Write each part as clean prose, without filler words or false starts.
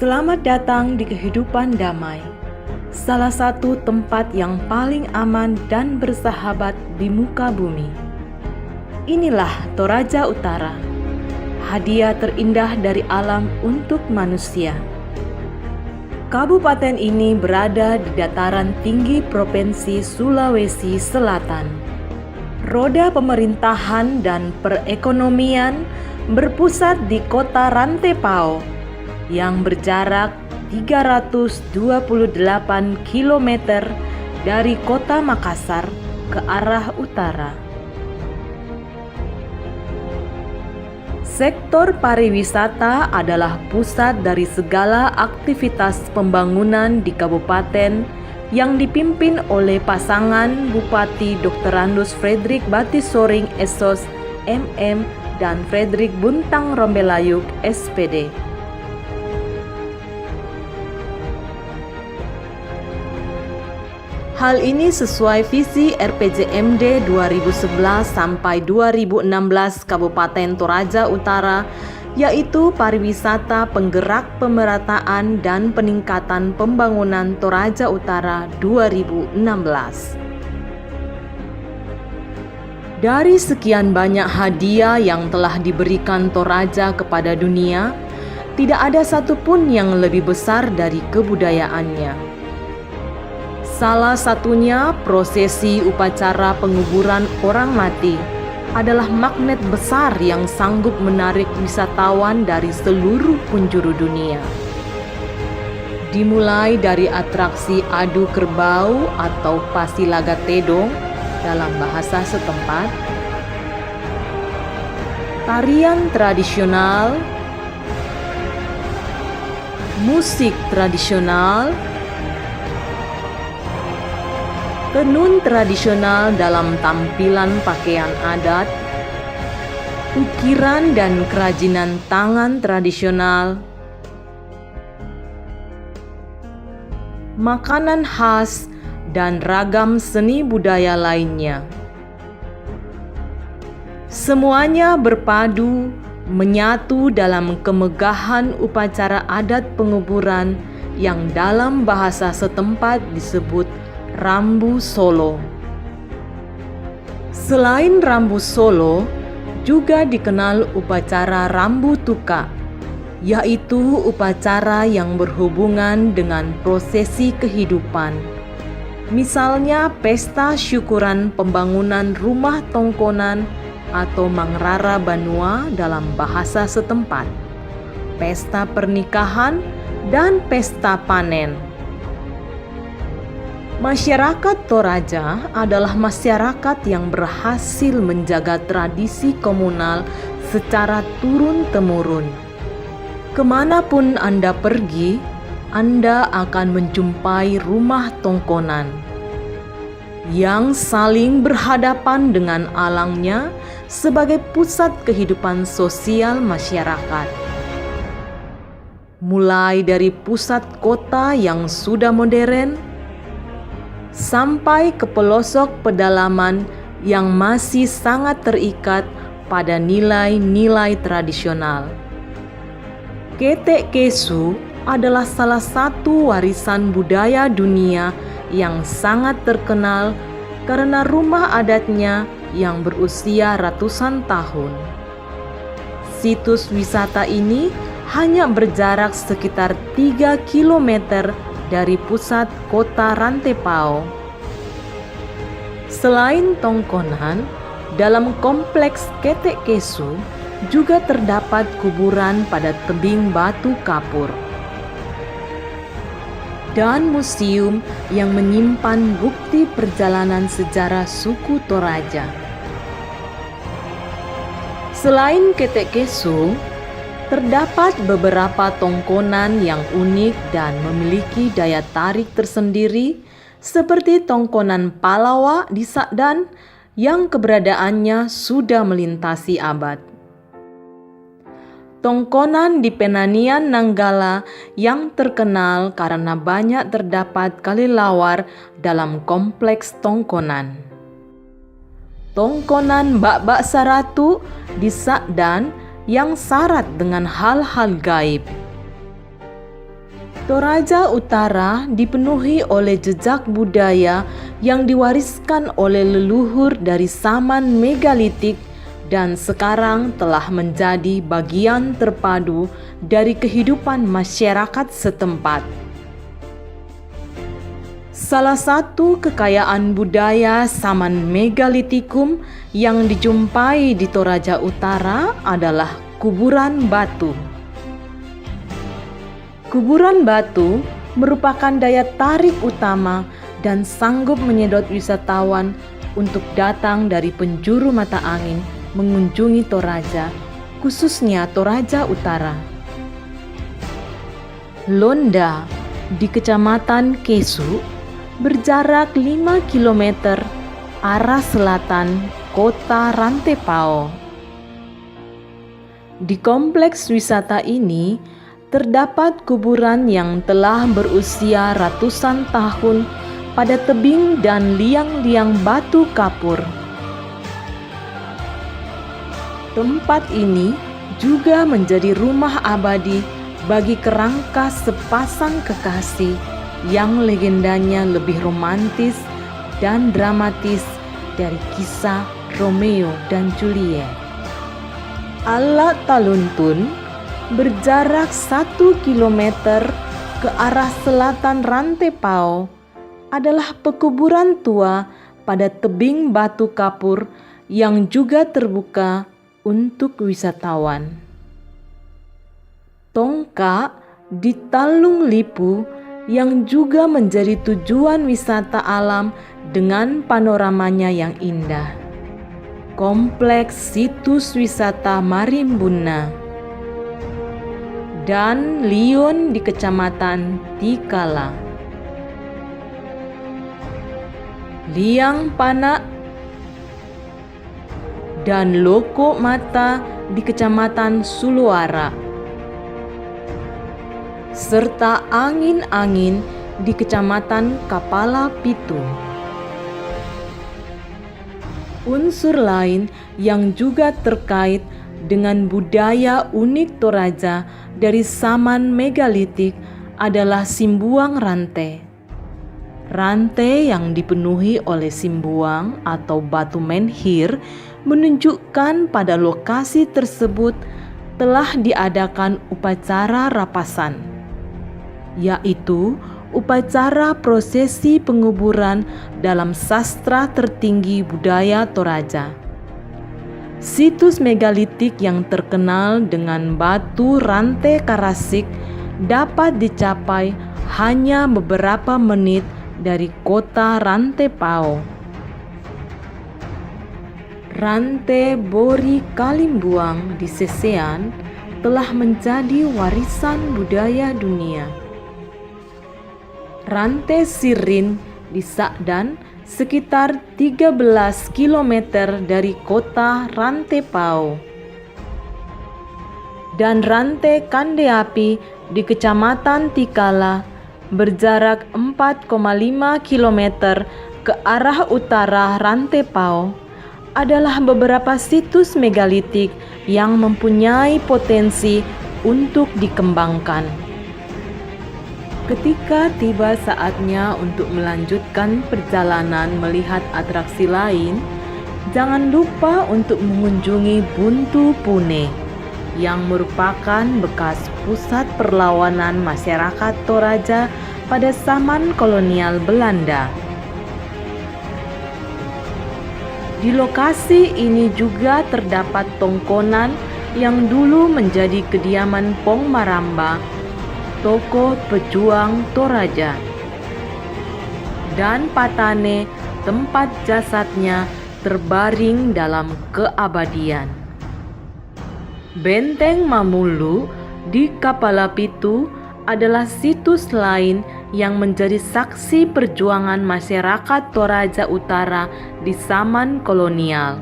Selamat datang di Kehidupan Damai, salah satu tempat yang paling aman dan bersahabat di muka bumi. Inilah Toraja Utara, hadiah terindah dari alam untuk manusia. Kabupaten ini berada di dataran tinggi Provinsi Sulawesi Selatan. Roda pemerintahan dan perekonomian berpusat di kota Rantepao yang berjarak 328 km dari kota Makassar ke arah utara. Sektor pariwisata adalah pusat dari segala aktivitas pembangunan di kabupaten yang dipimpin oleh pasangan Bupati Dr. Randus Fredrik Batisoring SOS MM dan Fredrik Buntang Rombelayuk SPD. Hal ini sesuai visi RPJMD 2011 sampai 2016 Kabupaten Toraja Utara, yaitu pariwisata penggerak pemerataan dan peningkatan pembangunan Toraja Utara 2016. Dari sekian banyak hadiah yang telah diberikan Toraja kepada dunia, tidak ada satupun yang lebih besar dari kebudayaannya. Salah satunya prosesi upacara penguburan orang mati adalah magnet besar yang sanggup menarik wisatawan dari seluruh penjuru dunia. Dimulai dari atraksi adu kerbau atau pasilaga tedong dalam bahasa setempat, tarian tradisional, musik tradisional, tenun tradisional dalam tampilan pakaian adat, ukiran dan kerajinan tangan tradisional, makanan khas, dan ragam seni budaya lainnya. Semuanya berpadu, menyatu dalam kemegahan upacara adat penguburan yang dalam bahasa setempat disebut Rambu Solo. Selain Rambu Solo, juga dikenal upacara Rambu Tuka, yaitu upacara yang berhubungan dengan prosesi kehidupan. Misalnya pesta syukuran pembangunan rumah tongkonan atau Mangrara Banua dalam bahasa setempat, pesta pernikahan, dan pesta panen. Masyarakat Toraja adalah masyarakat yang berhasil menjaga tradisi komunal secara turun-temurun. Kemanapun Anda pergi, Anda akan menjumpai rumah tongkonan yang saling berhadapan dengan alangnya sebagai pusat kehidupan sosial masyarakat. Mulai dari pusat kota yang sudah modern, sampai ke pelosok pedalaman yang masih sangat terikat pada nilai-nilai tradisional. Ketek Kesu adalah salah satu warisan budaya dunia yang sangat terkenal karena rumah adatnya yang berusia ratusan tahun. Situs wisata ini hanya berjarak sekitar 3 km dari pusat kota Rantepao. Selain tongkonan, dalam kompleks Ketek Kesu juga terdapat kuburan pada tebing batu kapur dan museum yang menyimpan bukti perjalanan sejarah suku Toraja. Selain Ketek Kesu, terdapat beberapa tongkonan yang unik dan memiliki daya tarik tersendiri, seperti tongkonan Palawa di Sakdan yang keberadaannya sudah melintasi abad. Tongkonan di Penanian Nanggala yang terkenal karena banyak terdapat kelelawar dalam kompleks tongkonan. Tongkonan Bak-Bak Saratu di Sakdan yang syarat dengan hal-hal gaib. Toraja Utara dipenuhi oleh jejak budaya yang diwariskan oleh leluhur dari zaman megalitik dan sekarang telah menjadi bagian terpadu dari kehidupan masyarakat setempat. Salah satu kekayaan budaya zaman megalitikum yang dijumpai di Toraja Utara adalah kuburan batu. Kuburan batu merupakan daya tarik utama dan sanggup menyedot wisatawan untuk datang dari penjuru mata angin mengunjungi Toraja, khususnya Toraja Utara. Londa di Kecamatan Kesu berjarak 5 km arah selatan kota Rantepao. Di kompleks wisata ini terdapat kuburan yang telah berusia ratusan tahun pada tebing dan liang-liang batu kapur. Tempat ini juga menjadi rumah abadi bagi kerangka sepasang kekasih yang legendanya lebih romantis dan dramatis dari kisah Romeo dan Juliet. Alat Taluntun berjarak 1 km ke arah selatan Rantepao adalah pekuburan tua pada tebing batu kapur yang juga terbuka untuk wisatawan. Tongka di Talung Lipu yang juga menjadi tujuan wisata alam dengan panoramanya yang indah. Kompleks situs wisata Marimbuna dan Lion di Kecamatan Tikala. Liang Panak dan Loko Mata di Kecamatan Suluara, serta Angin-Angin di Kecamatan Kapala Pitu. Unsur lain yang juga terkait dengan budaya unik Toraja dari zaman megalitik adalah simbuang rantai. Rantai yang dipenuhi oleh simbuang atau batu menhir menunjukkan pada lokasi tersebut telah diadakan upacara rapasan, yaitu upacara prosesi penguburan dalam sastra tertinggi budaya Toraja. Situs megalitik yang terkenal dengan batu rantai karasik dapat dicapai hanya beberapa menit dari kota Rantepao. Rantai Bori Kalimbuang di Sesean telah menjadi warisan budaya dunia. Rantai Sirin di Sakdan sekitar 13 km dari kota Rantepao. Dan rantai Kandeapi di Kecamatan Tikala berjarak 4,5 km ke arah utara Rantepao adalah beberapa situs megalitik yang mempunyai potensi untuk dikembangkan. Ketika tiba saatnya untuk melanjutkan perjalanan melihat atraksi lain, jangan lupa untuk mengunjungi Buntu Pune yang merupakan bekas pusat perlawanan masyarakat Toraja pada zaman kolonial Belanda. Di lokasi ini juga terdapat tongkonan yang dulu menjadi kediaman Pong Maramba, tokoh pejuang Toraja, dan Patane, tempat jasadnya terbaring dalam keabadian. Benteng Mamulu di Kapala Pitu adalah situs lain yang menjadi saksi perjuangan masyarakat Toraja Utara di zaman kolonial.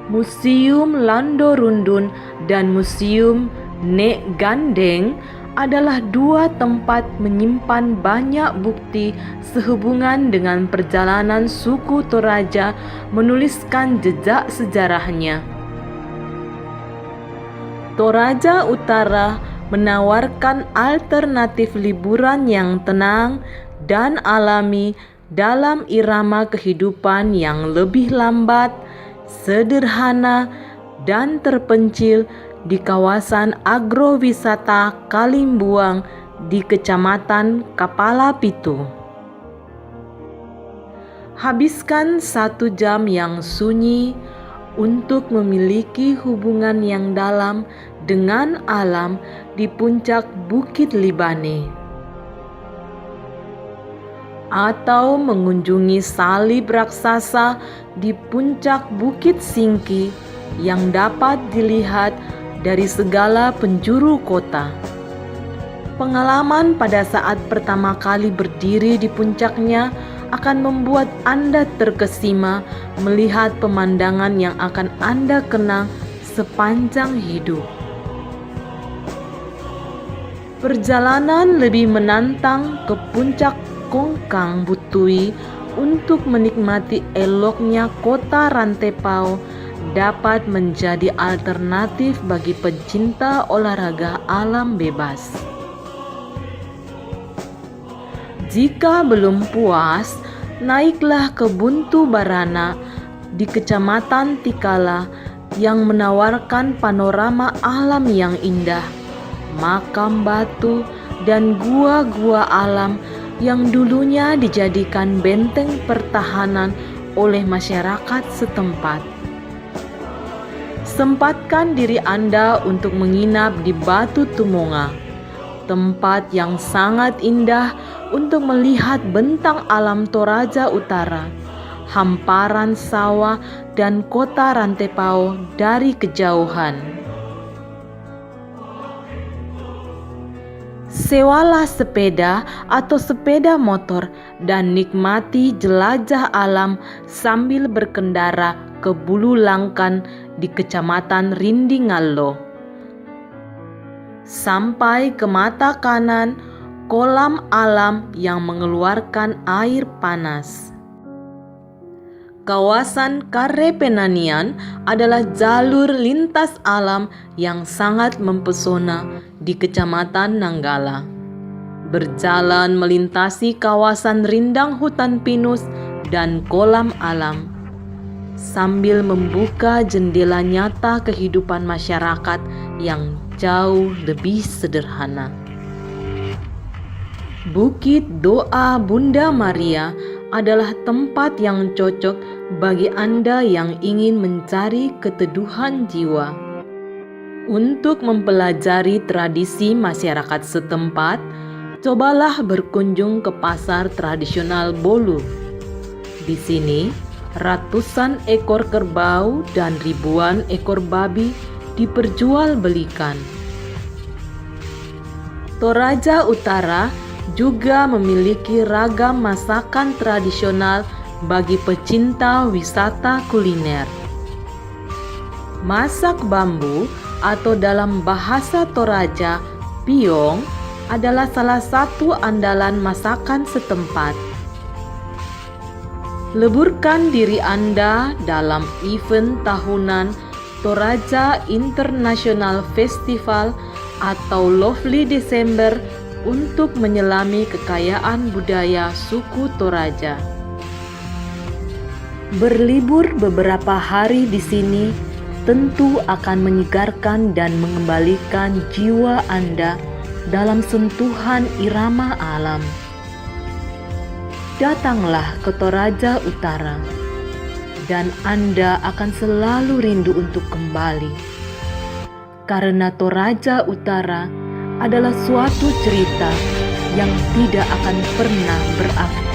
Museum Lando Rundun dan Museum Nek Gandeng adalah dua tempat menyimpan banyak bukti sehubungan dengan perjalanan suku Toraja menuliskan jejak sejarahnya. Toraja Utara menawarkan alternatif liburan yang tenang dan alami dalam irama kehidupan yang lebih lambat, sederhana, dan terpencil di kawasan agrowisata Kalimbuang di Kecamatan Kapala Pitu. Habiskan 1 jam yang sunyi untuk memiliki hubungan yang dalam dengan alam di puncak Bukit Libane, atau mengunjungi salib raksasa di puncak Bukit Singki yang dapat dilihat dari segala penjuru kota. Pengalaman pada saat pertama kali berdiri di puncaknya akan membuat Anda terkesima melihat pemandangan yang akan Anda kenang sepanjang hidup. Perjalanan lebih menantang ke puncak Kongkang Butui untuk menikmati eloknya kota Rantepao dapat menjadi alternatif bagi pecinta olahraga alam bebas. Jika belum puas, naiklah ke Buntu Barana di Kecamatan Tikala yang menawarkan panorama alam yang indah, makam batu, dan gua-gua alam yang dulunya dijadikan benteng pertahanan oleh masyarakat setempat. Sempatkan diri Anda untuk menginap di Batu Tumonga, tempat yang sangat indah untuk melihat bentang alam Toraja Utara, hamparan sawah, dan kota Rantepao dari kejauhan. Sewalah sepeda atau sepeda motor dan nikmati jelajah alam sambil berkendara ke Bululangkan di Kecamatan Rindingallo. Sampai ke mata kanan, kolam alam yang mengeluarkan air panas. Kawasan Karepenanian adalah jalur lintas alam yang sangat mempesona di Kecamatan Nanggala. Berjalan melintasi kawasan rindang hutan pinus dan kolam alam, sambil membuka jendela nyata kehidupan masyarakat yang jauh lebih sederhana. Bukit Doa Bunda Maria adalah tempat yang cocok bagi Anda yang ingin mencari keteduhan jiwa. Untuk mempelajari tradisi masyarakat setempat, cobalah berkunjung ke pasar tradisional Bolu. Di sini, ratusan ekor kerbau dan ribuan ekor babi diperjualbelikan. Toraja Utara juga memiliki ragam masakan tradisional bagi pecinta wisata kuliner. Masak bambu atau dalam bahasa Toraja, piong, adalah salah satu andalan masakan setempat. Leburkan diri Anda dalam event tahunan Toraja International Festival atau Lovely December untuk menyelami kekayaan budaya suku Toraja. Berlibur beberapa hari di sini tentu akan menyegarkan dan mengembalikan jiwa Anda dalam sentuhan irama alam. Datanglah ke Toraja Utara, dan Anda akan selalu rindu untuk kembali. Karena Toraja Utara adalah suatu cerita yang tidak akan pernah berakhir.